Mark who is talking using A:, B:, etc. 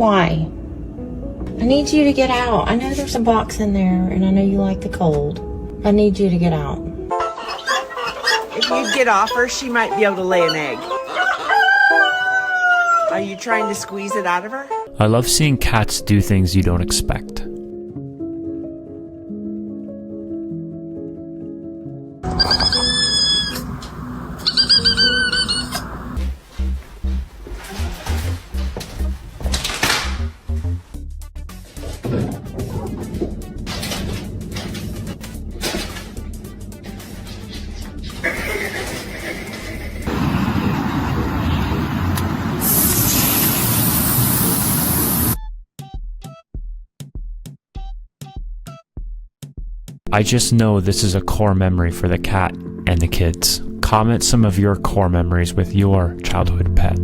A: Why? I need you to get out. I know there's a box in there, and I know you like the cold. I need you to get out.
B: If you get off her, she might be able to lay an egg. Are you trying to squeeze it out of her?
C: I love seeing cats do things you don't expect. I just know this is a core memory for the cat and the kids. Comment some of your core memories with your childhood pet.